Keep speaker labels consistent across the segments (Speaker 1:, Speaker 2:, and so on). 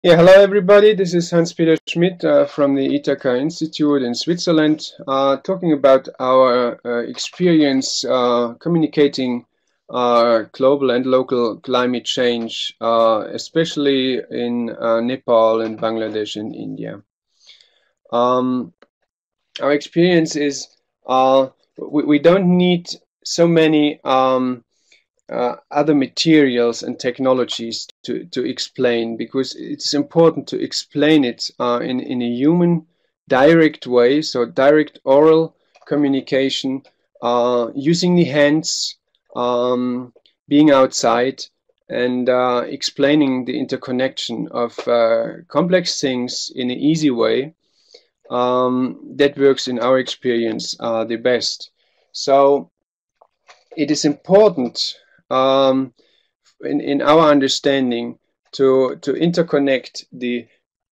Speaker 1: Yeah, hello everybody. This is Hans-Peter Schmidt from the Ithaka Institute in Switzerland, talking about our experience communicating global and local climate change, especially in Nepal and Bangladesh and India. Our experience is we don't need so many other materials and technologies to explain, because it's important to explain it in a human, direct way, so direct oral communication, using the hands, being outside, and explaining the interconnection of complex things in an easy way. That works in our experience the best. So it is important in our understanding to interconnect the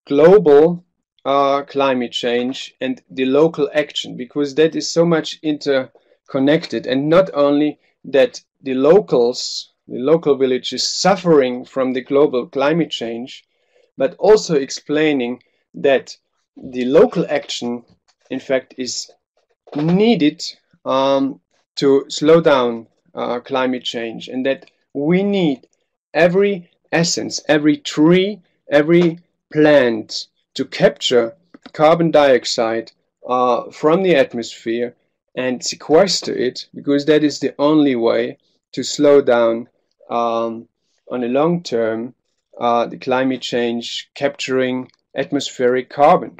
Speaker 1: global climate change and the local action, because that is so much interconnected, and not only that the local villages suffering from the global climate change, but also explaining that the local action in fact is needed to slow down climate change, and that we need every essence, every tree, every plant to capture carbon dioxide from the atmosphere and sequester it, because that is the only way to slow down on a long term the climate change, capturing atmospheric carbon.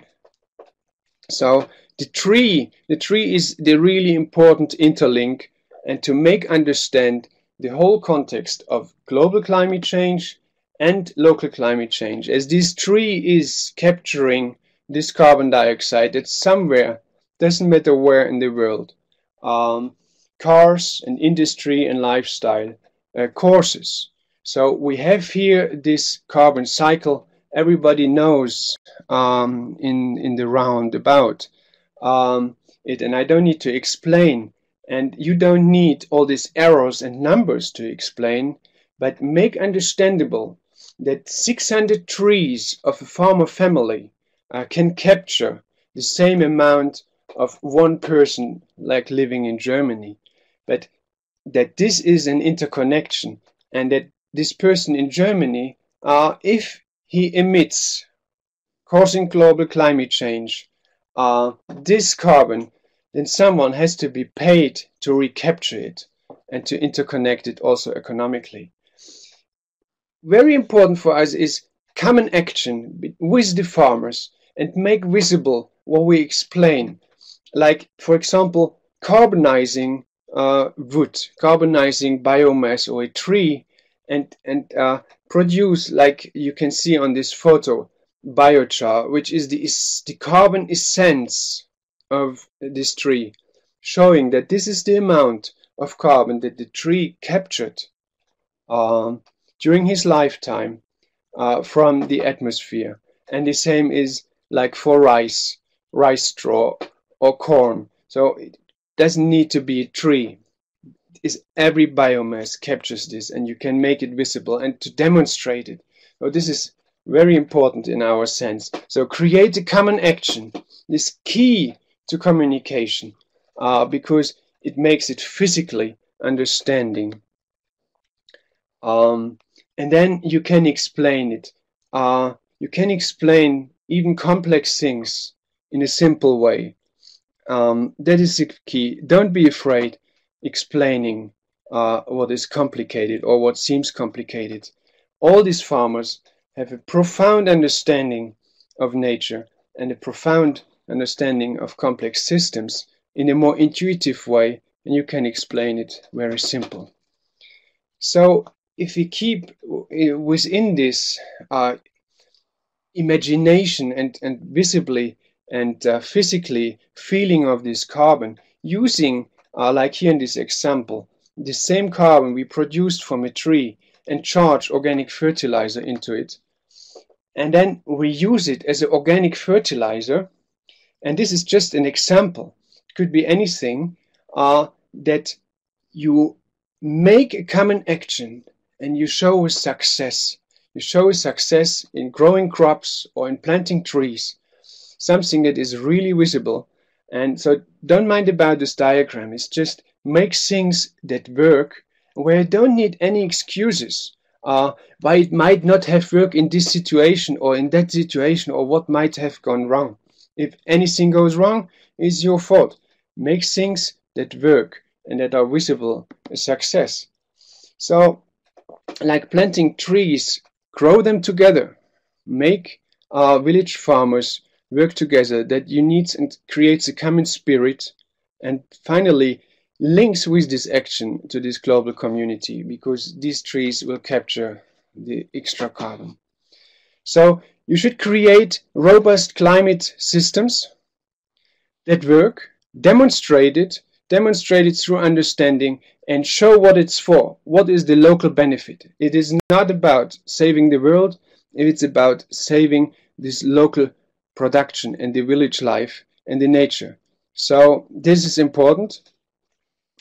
Speaker 1: So the tree is the really important interlink, and to make understand the whole context of global climate change and local climate change, as this tree is capturing this carbon dioxide that's somewhere, doesn't matter where in the world, cars and industry and lifestyle courses. So we have here this carbon cycle everybody knows in the roundabout it, and I don't need to explain, and you don't need all these arrows and numbers to explain, but make understandable that 600 trees of a farmer family can capture the same amount of one person like living in Germany, but that this is an interconnection, and that this person in Germany, if he emits, causing global climate change, this carbon, then someone has to be paid to recapture it and to interconnect it also economically. Very important for us is common action with the farmers, and make visible what we explain, like for example carbonizing wood, carbonizing biomass or a tree, and produce, like you can see on this photo, biochar, which is the carbon essence of this tree, showing that this is the amount of carbon that the tree captured during his lifetime from the atmosphere. And the same is like for rice straw or corn. So it doesn't need to be a tree. Is every biomass captures this, and you can make it visible and to demonstrate it. So this is very important in our sense. So create a common action is key to communication, because it makes it physically understanding, and then you can explain it. You can explain even complex things in a simple way. That is the key. Don't be afraid explaining what is complicated or what seems complicated. All these farmers have a profound understanding of nature and a profound understanding of complex systems in a more intuitive way, and you can explain it very simple. So if we keep within this imagination and visibly and physically feeling of this carbon, using like here in this example, the same carbon we produced from a tree and charge organic fertilizer into it, and then we use it as an organic fertilizer, and this is just an example, it could be anything, that you make a common action and you show a success. You show success in growing crops or in planting trees, something that is really visible. And so don't mind about this diagram. It's just make things that work where you don't need any excuses. Why it might not have worked in this situation or in that situation, or what might have gone wrong. If anything goes wrong, it's your fault. Make things that work and that are visible a success. So, like planting trees, grow them together. Make village farmers work together. That unites and creates a common spirit. And finally, links with this action to this global community, because these trees will capture the extra carbon. So you should create robust climate systems that work, demonstrate it through understanding, and show what it's for. What is the local benefit? It is not about saving the world, it's about saving this local production and the village life and the nature. So this is important.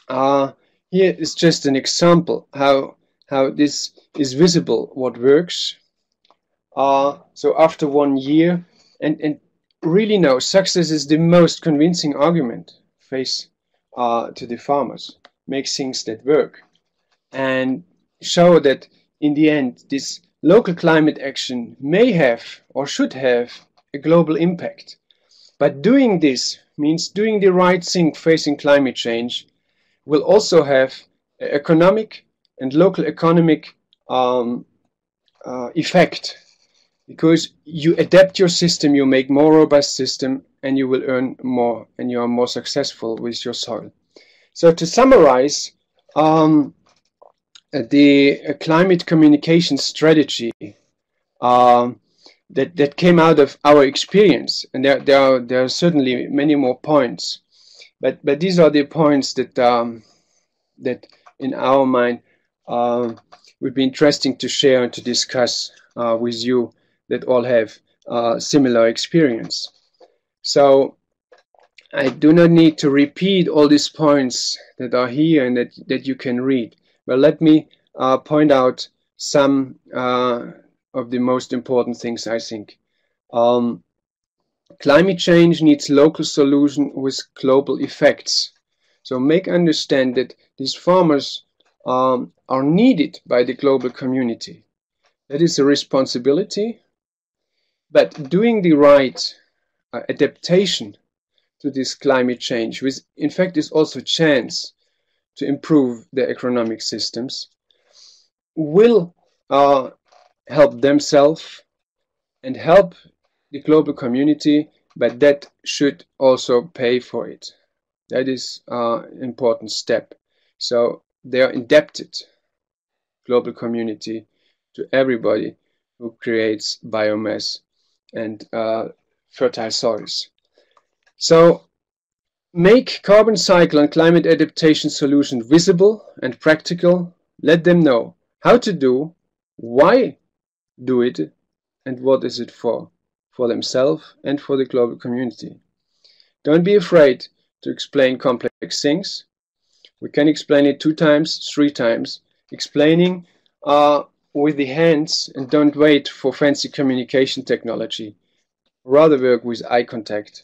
Speaker 1: Here is just an example how this is visible, what works. So after 1 year, and really no, success is the most convincing argument face to the farmers. Make things that work and show that in the end this local climate action may have or should have a global impact. But doing this means doing the right thing facing climate change will also have economic and local economic effect, because you adapt your system, you make more robust system, and you will earn more, and you are more successful with your soil. So to summarize, the climate communication strategy that came out of our experience, and there are certainly many more points, but these are the points that that in our mind would be interesting to share and to discuss with you that all have similar experience. So I do not need to repeat all these points that are here and that you can read, but let me point out some of the most important things, I think. Climate change needs local solution with global effects. So make understand that these farmers are needed by the global community. That is a responsibility, but doing the right adaptation to this climate change, which in fact is also a chance to improve their economic systems, will help themselves and help the global community, but that should also pay for it. That is an important step. So they are indebted, global community, to everybody who creates biomass and fertile soils. So make carbon cycle and climate adaptation solutions visible and practical. Let them know how to do, why do it, and what is it for themselves and for the global community. Don't be afraid to explain complex things. We can explain it 2 times, 3 times. Explaining with the hands, and don't wait for fancy communication technology. Rather work with eye contact.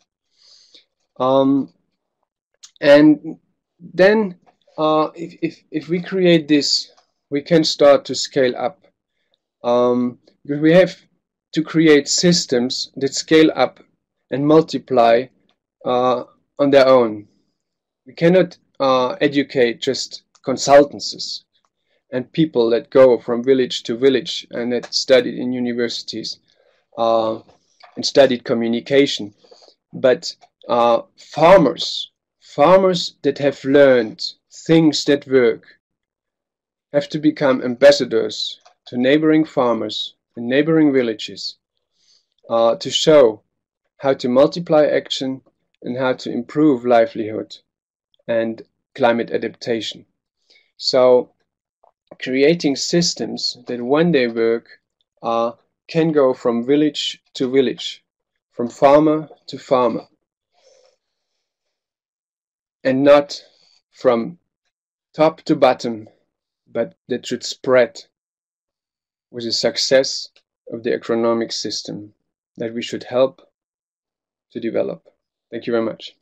Speaker 1: And then if we create this, we can start to scale up. We have to create systems that scale up and multiply on their own. We cannot educate just consultancies and people that go from village to village and that studied in universities and studied communication. But farmers that have learned things that work have to become ambassadors to neighboring farmers and neighboring villages to show how to multiply action and how to improve livelihood and climate adaptation. So creating systems that when they work can go from village to village, from farmer to farmer, and not from top to bottom, but that should spread with the success of the economic system that we should help to develop. Thank you very much.